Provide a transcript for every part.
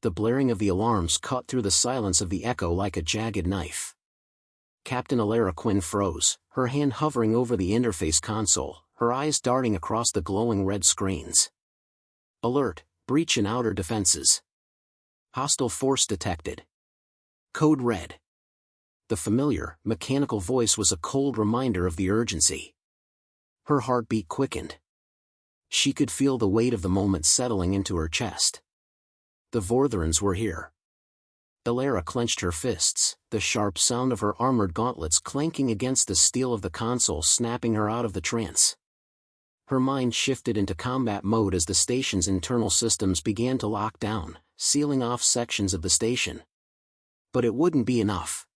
The blaring of the alarms cut through the silence of the echo like a jagged knife. Captain Elara Quinn froze, her hand hovering over the interface console, her eyes darting across the glowing red screens. Alert, breach in outer defenses. Hostile force detected. Code red. The familiar, mechanical voice was a cold reminder of the urgency. Her heartbeat quickened. She could feel the weight of the moment settling into her chest. The Vortherans were here. Elara clenched her fists, the sharp sound of her armored gauntlets clanking against the steel of the console snapping her out of the trance. Her mind shifted into combat mode as the station's internal systems began to lock down, sealing off sections of the station. But it wouldn't be enough.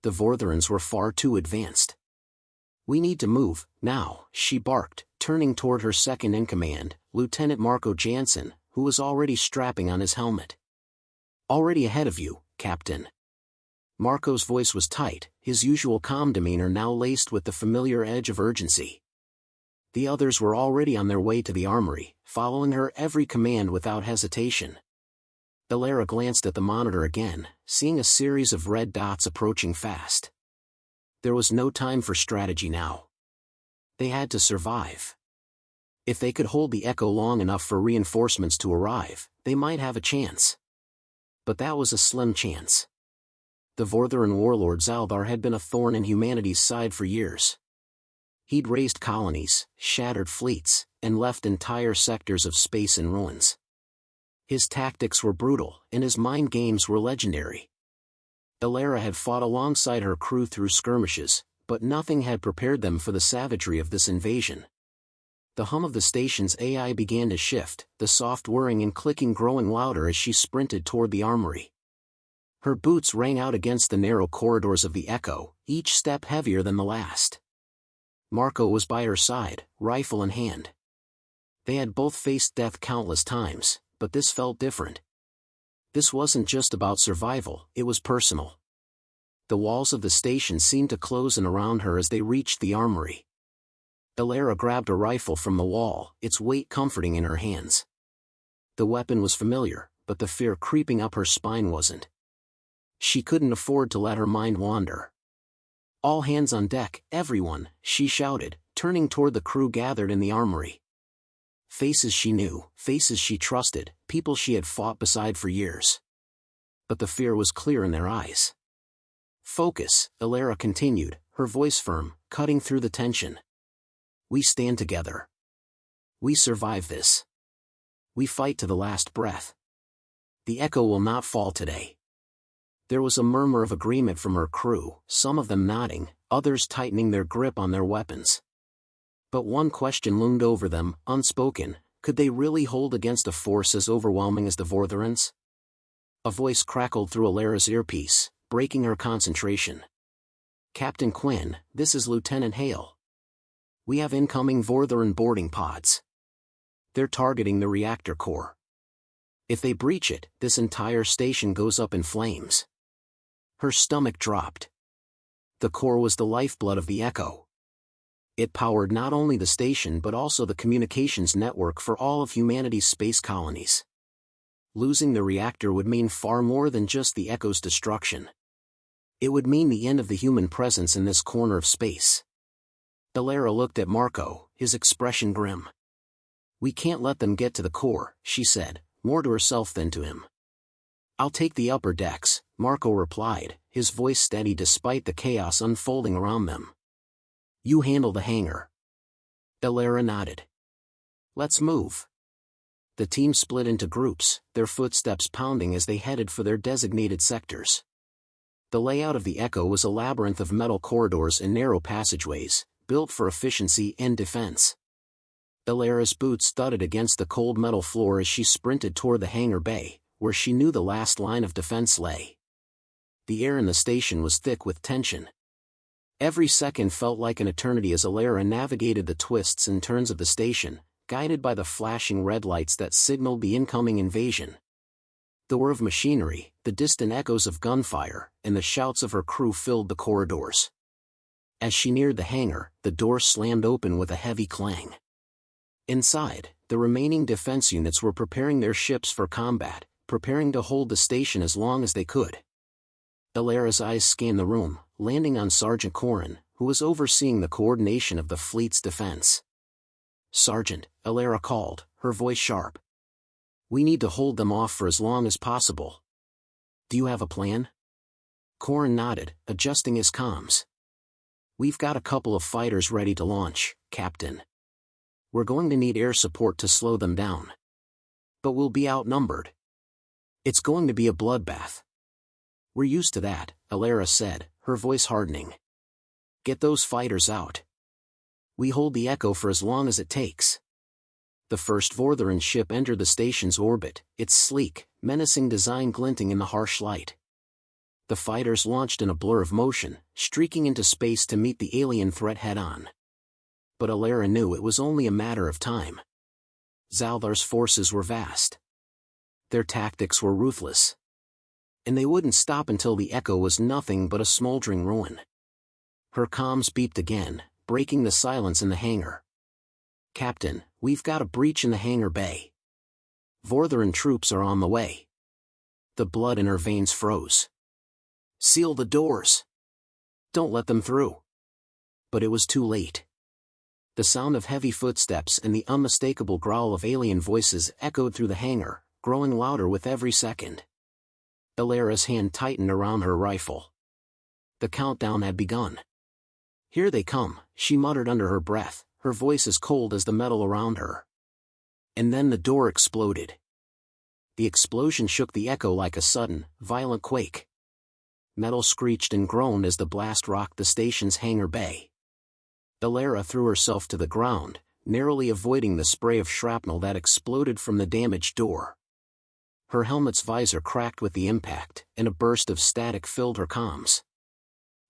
The Vortherans were far too advanced. "We need to move, now," she barked, turning toward her second-in-command, Lieutenant Marco Jansen, who was already strapping on his helmet. "Already ahead of you, Captain." Marco's voice was tight, his usual calm demeanor now laced with the familiar edge of urgency. The others were already on their way to the armory, following her every command without hesitation. Elara glanced at the monitor again, seeing a series of red dots approaching fast. There was no time for strategy now. They had to survive. If they could hold the echo long enough for reinforcements to arrive, they might have a chance. But that was a slim chance. The Vortheran Warlord Xal'thar had been a thorn in humanity's side for years. He'd raised colonies, shattered fleets, and left entire sectors of space in ruins. His tactics were brutal, and his mind games were legendary. Elara had fought alongside her crew through skirmishes, but nothing had prepared them for the savagery of this invasion. The hum of the station's AI began to shift, the soft whirring and clicking growing louder as she sprinted toward the armory. Her boots rang out against the narrow corridors of the echo, each step heavier than the last. Marco was by her side, rifle in hand. They had both faced death countless times, but this felt different. This wasn't just about survival, it was personal. The walls of the station seemed to close in around her as they reached the armory. Elara grabbed a rifle from the wall, its weight comforting in her hands. The weapon was familiar, but the fear creeping up her spine wasn't. She couldn't afford to let her mind wander. "All hands on deck, everyone," she shouted, turning toward the crew gathered in the armory. Faces she knew, faces she trusted, people she had fought beside for years. But the fear was clear in their eyes. "Focus," Elara continued, her voice firm, cutting through the tension. "We stand together. We survive this. We fight to the last breath. The echo will not fall today." There was a murmur of agreement from her crew, some of them nodding, others tightening their grip on their weapons. But one question loomed over them, unspoken: could they really hold against a force as overwhelming as the Vortherans? A voice crackled through Elara's earpiece, breaking her concentration. "Captain Quinn, this is Lieutenant Hale. We have incoming Vortheran boarding pods. They're targeting the reactor core. If they breach it, this entire station goes up in flames." Her stomach dropped. The core was the lifeblood of the echo. It powered not only the station but also the communications network for all of humanity's space colonies. Losing the reactor would mean far more than just the echo's destruction. It would mean the end of the human presence in this corner of space. Elara looked at Marco, his expression grim. "We can't let them get to the core," she said, more to herself than to him. "I'll take the upper decks," Marco replied, his voice steady despite the chaos unfolding around them. "You handle the hangar." Elara nodded. "Let's move." The team split into groups, their footsteps pounding as they headed for their designated sectors. The layout of the echo was a labyrinth of metal corridors and narrow passageways, built for efficiency and defense. Elara's boots thudded against the cold metal floor as she sprinted toward the hangar bay, where she knew the last line of defense lay. The air in the station was thick with tension. Every second felt like an eternity as Elara navigated the twists and turns of the station, guided by the flashing red lights that signaled the incoming invasion. The whir of machinery, the distant echoes of gunfire, and the shouts of her crew filled the corridors. As she neared the hangar, the door slammed open with a heavy clang. Inside, the remaining defense units were preparing their ships for combat, preparing to hold the station as long as they could. Elara's eyes scanned the room, landing on Sergeant Corrin, who was overseeing the coordination of the fleet's defense. "Sergeant," Elara called, her voice sharp. "We need to hold them off for as long as possible. Do you have a plan?" Corrin nodded, adjusting his comms. "We've got a couple of fighters ready to launch, Captain. We're going to need air support to slow them down. But we'll be outnumbered. It's going to be a bloodbath." "We're used to that," Elara said, her voice hardening. "Get those fighters out. We hold the Echo for as long as it takes." The first Vortheran ship entered the station's orbit, its sleek, menacing design glinting in the harsh light. The fighters launched in a blur of motion, streaking into space to meet the alien threat head-on. But Elara knew it was only a matter of time. Xal'thar's forces were vast. Their tactics were ruthless. And they wouldn't stop until the Echo was nothing but a smoldering ruin. Her comms beeped again, breaking the silence in the hangar. "Captain, we've got a breach in the hangar bay. Vortheran troops are on the way." The blood in her veins froze. "Seal the doors. Don't let them through." But it was too late. The sound of heavy footsteps and the unmistakable growl of alien voices echoed through the hangar, growing louder with every second. Elara's hand tightened around her rifle. The countdown had begun. "Here they come," she muttered under her breath, her voice as cold as the metal around her. And then the door exploded. The explosion shook the Echo like a sudden, violent quake. Metal screeched and groaned as the blast rocked the station's hangar bay. Elara threw herself to the ground, narrowly avoiding the spray of shrapnel that exploded from the damaged door. Her helmet's visor cracked with the impact, and a burst of static filled her comms.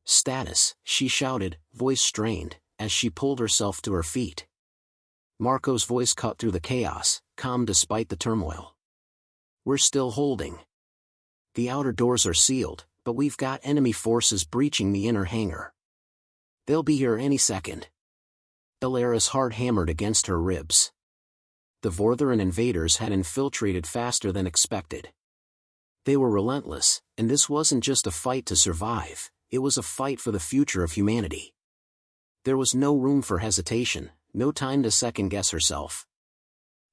"Status," she shouted, voice strained, as she pulled herself to her feet. Marco's voice cut through the chaos, calm despite the turmoil. "We're still holding. The outer doors are sealed, but we've got enemy forces breaching the inner hangar. They'll be here any second." Elara's heart hammered against her ribs. The Vortheran invaders had infiltrated faster than expected. They were relentless, and this wasn't just a fight to survive, it was a fight for the future of humanity. There was no room for hesitation, no time to second-guess herself.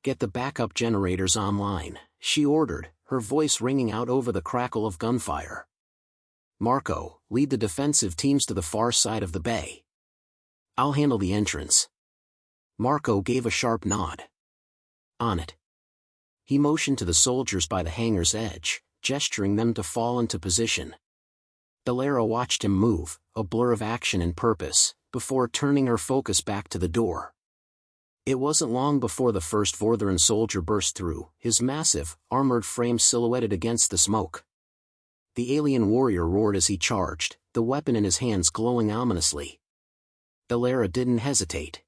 "Get the backup generators online," she ordered, her voice ringing out over the crackle of gunfire. "Marco, lead the defensive teams to the far side of the bay. I'll handle the entrance." Marco gave a sharp nod. "On it." He motioned to the soldiers by the hangar's edge, gesturing them to fall into position. Elara watched him move, a blur of action and purpose, before turning her focus back to the door. It wasn't long before the first Vortheran soldier burst through, his massive, armored frame silhouetted against the smoke. The alien warrior roared as he charged, the weapon in his hands glowing ominously. Elara didn't hesitate.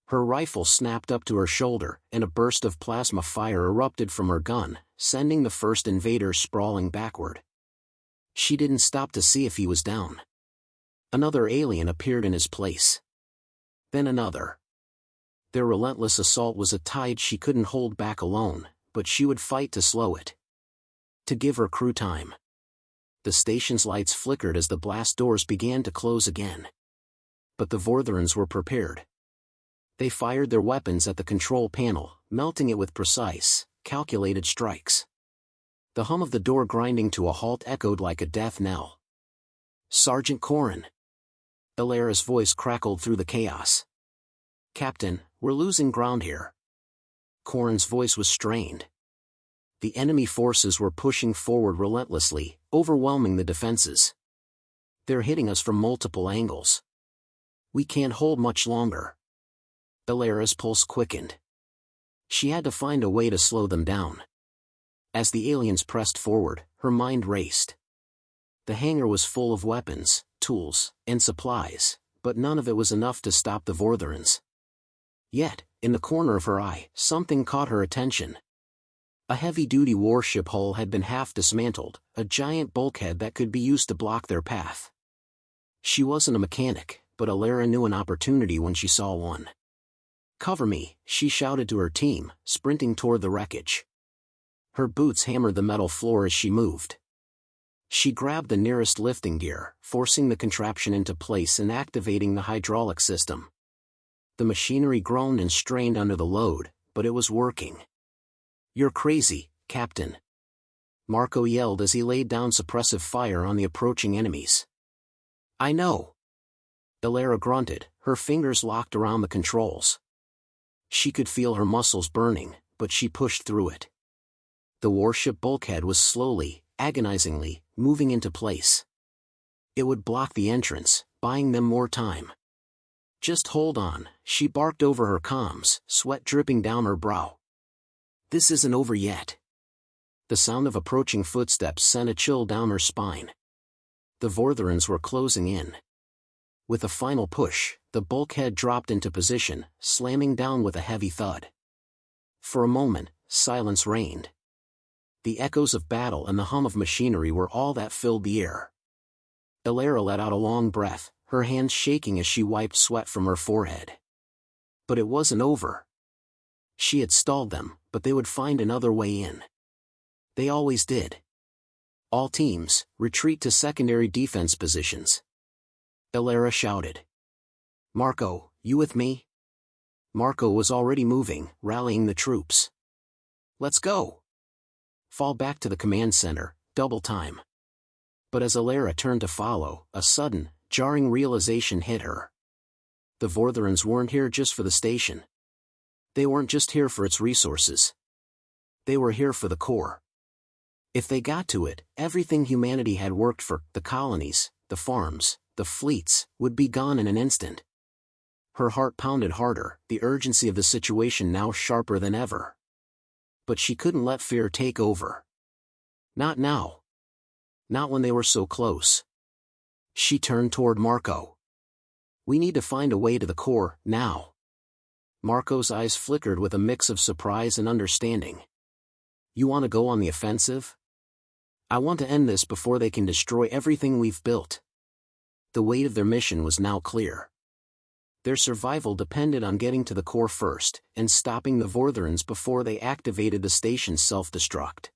Her rifle snapped up to her shoulder, and a burst of plasma fire erupted from her gun, sending the first invader sprawling backward. She didn't stop to see if he was down. Another alien appeared in his place. Then another. Their relentless assault was a tide she couldn't hold back alone, but she would fight to slow it. To give her crew time. The station's lights flickered as the blast doors began to close again. But the Vortherans were prepared. They fired their weapons at the control panel, melting it with precise, calculated strikes. The hum of the door grinding to a halt echoed like a death knell. "Sergeant Corrin." Elara's voice crackled through the chaos. "Captain, we're losing ground here." Corrin's voice was strained. The enemy forces were pushing forward relentlessly, overwhelming the defenses. "They're hitting us from multiple angles. We can't hold much longer." Elara's pulse quickened. She had to find a way to slow them down. As the aliens pressed forward, her mind raced. The hangar was full of weapons, tools, and supplies, but none of it was enough to stop the Vortherans. Yet, in the corner of her eye, something caught her attention. A heavy-duty warship hull had been half dismantled, a giant bulkhead that could be used to block their path. She wasn't a mechanic, but Elara knew an opportunity when she saw one. "Cover me," she shouted to her team, sprinting toward the wreckage. Her boots hammered the metal floor as she moved. She grabbed the nearest lifting gear, forcing the contraption into place and activating the hydraulic system. The machinery groaned and strained under the load, but it was working. "You're crazy, Captain," Marco yelled as he laid down suppressive fire on the approaching enemies. "I know." Elara grunted, her fingers locked around the controls. She could feel her muscles burning, but she pushed through it. The warship bulkhead was slowly, agonizingly, moving into place. It would block the entrance, buying them more time. "Just hold on," she barked over her comms, sweat dripping down her brow. "This isn't over yet." The sound of approaching footsteps sent a chill down her spine. The Vortherans were closing in. With a final push, the bulkhead dropped into position, slamming down with a heavy thud. For a moment, silence reigned. The echoes of battle and the hum of machinery were all that filled the air. Elara let out a long breath, her hands shaking as she wiped sweat from her forehead. But it wasn't over. She had stalled them, but they would find another way in. They always did. "All teams, retreat to secondary defense positions," Elara shouted. "Marco, you with me?" Marco was already moving, rallying the troops. "Let's go." "Fall back to the command center, double time." But as Elara turned to follow, a sudden, jarring realization hit her. The Vortherans weren't here just for the station. They weren't just here for its resources. They were here for the core. If they got to it, everything humanity had worked for, the colonies, the farms, the fleets, would be gone in an instant. Her heart pounded harder, the urgency of the situation now sharper than ever. But she couldn't let fear take over. Not now. Not when they were so close. She turned toward Marco. "We need to find a way to the core, now." Marco's eyes flickered with a mix of surprise and understanding. "You want to go on the offensive? I want to end this before they can destroy everything we've built." The weight of their mission was now clear. Their survival depended on getting to the core first, and stopping the Vortherans before they activated the station's self-destruct.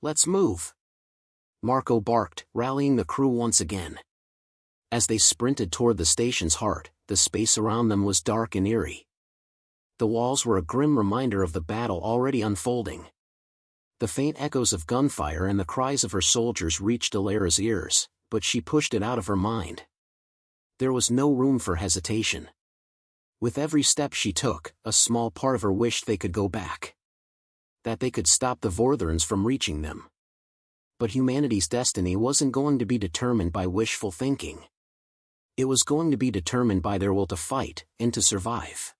"Let's move," Marco barked, rallying the crew once again. As they sprinted toward the station's heart, the space around them was dark and eerie. The walls were a grim reminder of the battle already unfolding. The faint echoes of gunfire and the cries of her soldiers reached Elara's ears, but she pushed it out of her mind. There was no room for hesitation. With every step she took, a small part of her wished they could go back. That they could stop the Vortherans from reaching them. But humanity's destiny wasn't going to be determined by wishful thinking. It was going to be determined by their will to fight, and to survive.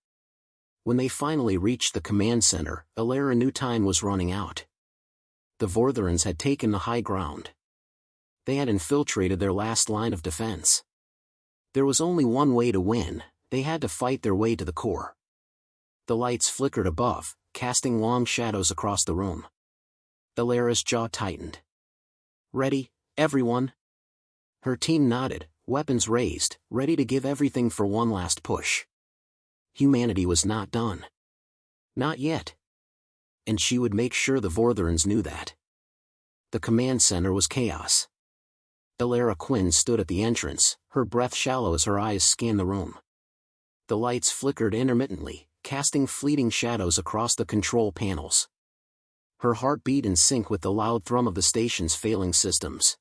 When they finally reached the command center, Elara knew time was running out. The Vortherans had taken the high ground. They had infiltrated their last line of defense. There was only one way to win, they had to fight their way to the core. The lights flickered above, casting long shadows across the room. Elara's jaw tightened. "Ready, everyone?" Her team nodded, weapons raised, ready to give everything for one last push. Humanity was not done. Not yet. And she would make sure the Vortherans knew that. The command center was chaos. Elara Quinn stood at the entrance, her breath shallow as her eyes scanned the room. The lights flickered intermittently, casting fleeting shadows across the control panels. Her heart beat in sync with the loud thrum of the station's failing systems.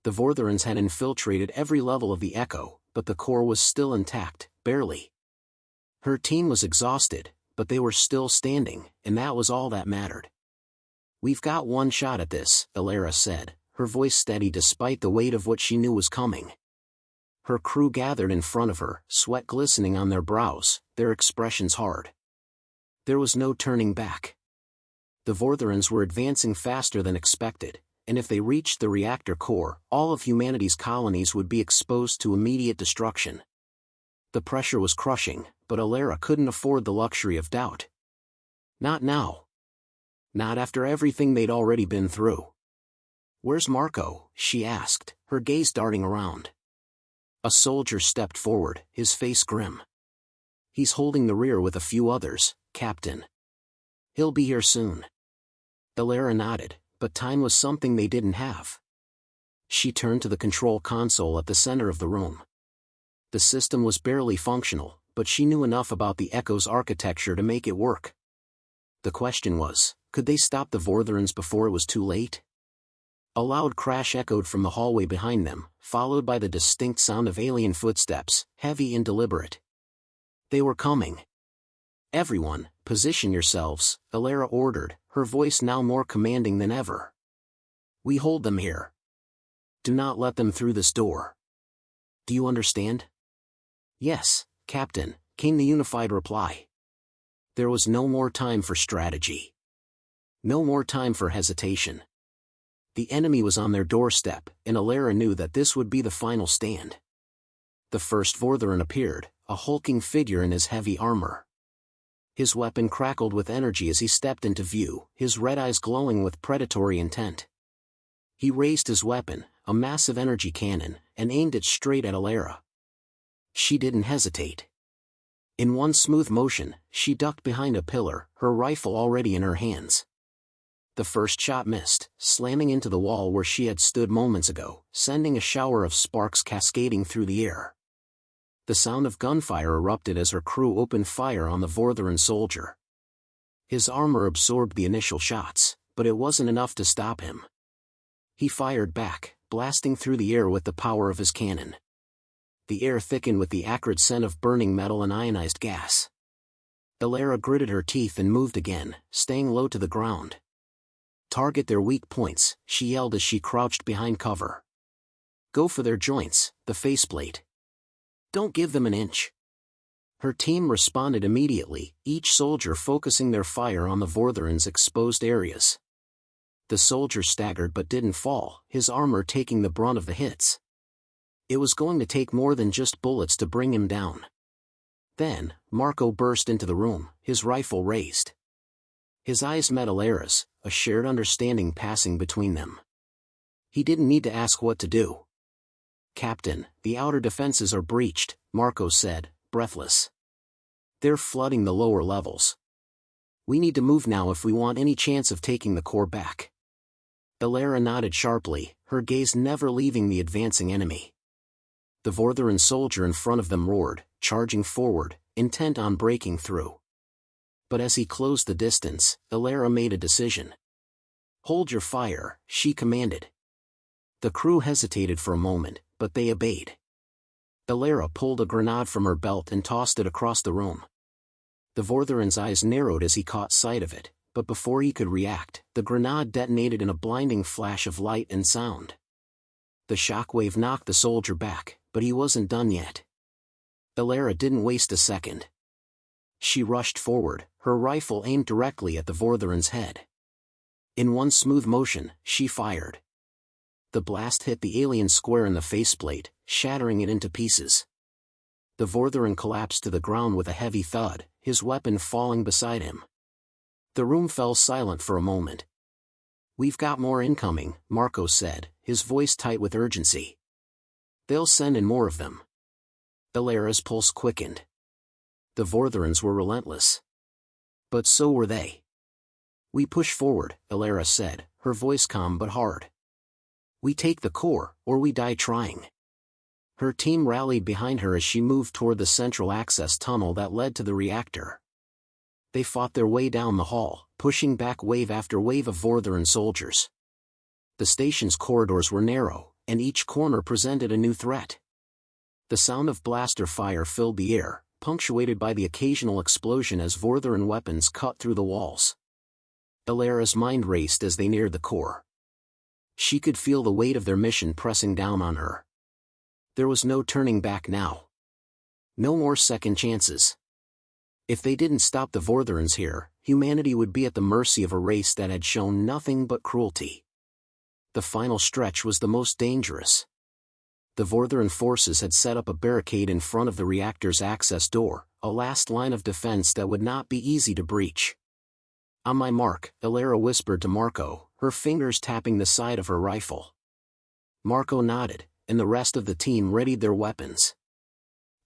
The Vortherans had infiltrated every level of the Echo, but the core was still intact, barely. Her team was exhausted, but they were still standing, and that was all that mattered. "We've got one shot at this," Elara said, her voice steady despite the weight of what she knew was coming. Her crew gathered in front of her, sweat glistening on their brows, their expressions hard. There was no turning back. The Vortherans were advancing faster than expected, and if they reached the reactor core, all of humanity's colonies would be exposed to immediate destruction. The pressure was crushing, but Elara couldn't afford the luxury of doubt. Not now. Not after everything they'd already been through. "Where's Marco?" she asked, her gaze darting around. A soldier stepped forward, his face grim. "He's holding the rear with a few others, Captain. He'll be here soon." Elara nodded, but time was something they didn't have. She turned to the control console at the center of the room. The system was barely functional, but she knew enough about the Echo's architecture to make it work. The question was, could they stop the Vortherans before it was too late? A loud crash echoed from the hallway behind them, followed by the distinct sound of alien footsteps, heavy and deliberate. They were coming. "Everyone, position yourselves," Elara ordered, her voice now more commanding than ever. "We hold them here. Do not let them through this door. Do you understand?" "Yes, Captain," came the unified reply. There was no more time for strategy. No more time for hesitation. The enemy was on their doorstep, and Elara knew that this would be the final stand. The first Vortheran appeared, a hulking figure in his heavy armor. His weapon crackled with energy as he stepped into view, his red eyes glowing with predatory intent. He raised his weapon, a massive energy cannon, and aimed it straight at Elara. She didn't hesitate. In one smooth motion, she ducked behind a pillar, her rifle already in her hands. The first shot missed, slamming into the wall where she had stood moments ago, sending a shower of sparks cascading through the air. The sound of gunfire erupted as her crew opened fire on the Vortheran soldier. His armor absorbed the initial shots, but it wasn't enough to stop him. He fired back, blasting through the air with the power of his cannon. The air thickened with the acrid scent of burning metal and ionized gas. Elara gritted her teeth and moved again, staying low to the ground. "Target their weak points," she yelled as she crouched behind cover. "Go for their joints, the faceplate. Don't give them an inch." Her team responded immediately, each soldier focusing their fire on the Vortherans' exposed areas. The soldier staggered but didn't fall, his armor taking the brunt of the hits. It was going to take more than just bullets to bring him down. Then, Marco burst into the room, his rifle raised. His eyes met Elara's, a shared understanding passing between them. He didn't need to ask what to do. "Captain, the outer defenses are breached," Marco said, breathless. "They're flooding the lower levels. We need to move now if we want any chance of taking the core back." Elara nodded sharply, her gaze never leaving the advancing enemy. The Vortheran soldier in front of them roared, charging forward, intent on breaking through. But as he closed the distance, Elara made a decision. "Hold your fire," she commanded. The crew hesitated for a moment, but they obeyed. Elara pulled a grenade from her belt and tossed it across the room. The Vortheran's eyes narrowed as he caught sight of it, but before he could react, the grenade detonated in a blinding flash of light and sound. The shockwave knocked the soldier back, but he wasn't done yet. Elara didn't waste a second. She rushed forward, her rifle aimed directly at the Vortheran's head. In one smooth motion, she fired. The blast hit the alien square in the faceplate, shattering it into pieces. The Vortheran collapsed to the ground with a heavy thud, his weapon falling beside him. The room fell silent for a moment. "We've got more incoming," Marco said, his voice tight with urgency. "They'll send in more of them." Elara's pulse quickened. The Vortherans were relentless. But so were they. "We push forward," Elara said, her voice calm but hard. "We take the core, or we die trying." Her team rallied behind her as she moved toward the central access tunnel that led to the reactor. They fought their way down the hall, pushing back wave after wave of Vortheran soldiers. The station's corridors were narrow, and each corner presented a new threat. The sound of blaster fire filled the air, punctuated by the occasional explosion as Vortheran weapons cut through the walls. Elara's mind raced as they neared the core. She could feel the weight of their mission pressing down on her. There was no turning back now. No more second chances. If they didn't stop the Vortherans here, humanity would be at the mercy of a race that had shown nothing but cruelty. The final stretch was the most dangerous. The Vortheran forces had set up a barricade in front of the reactor's access door, a last line of defense that would not be easy to breach. "On my mark," Elara whispered to Marco, her fingers tapping the side of her rifle. Marco nodded, and the rest of the team readied their weapons.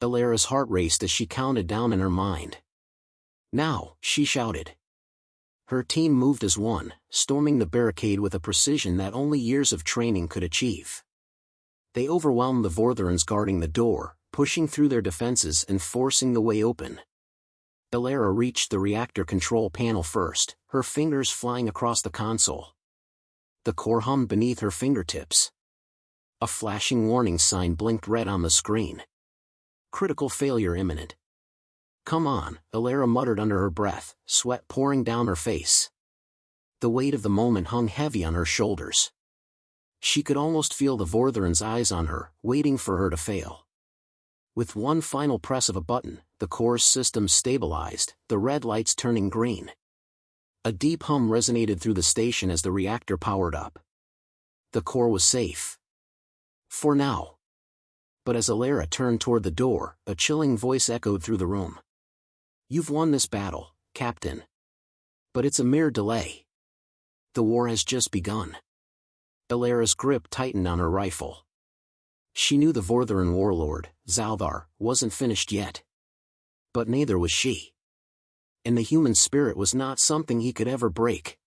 Elara's heart raced as she counted down in her mind. "Now," she shouted. Her team moved as one, storming the barricade with a precision that only years of training could achieve. They overwhelmed the Vortherans guarding the door, pushing through their defenses and forcing the way open. Elara reached the reactor control panel first, her fingers flying across the console. The core hummed beneath her fingertips. A flashing warning sign blinked red on the screen. Critical failure imminent. "Come on," Elara muttered under her breath, sweat pouring down her face. The weight of the moment hung heavy on her shoulders. She could almost feel the Vortheran's eyes on her, waiting for her to fail. With one final press of a button, the core's system stabilized, the red lights turning green. A deep hum resonated through the station as the reactor powered up. The core was safe. For now. But as Elara turned toward the door, a chilling voice echoed through the room. "You've won this battle, Captain. But it's a mere delay. The war has just begun." Elara's grip tightened on her rifle. She knew the Vortheran Warlord, Xal'thar, wasn't finished yet. But neither was she. And the human spirit was not something he could ever break.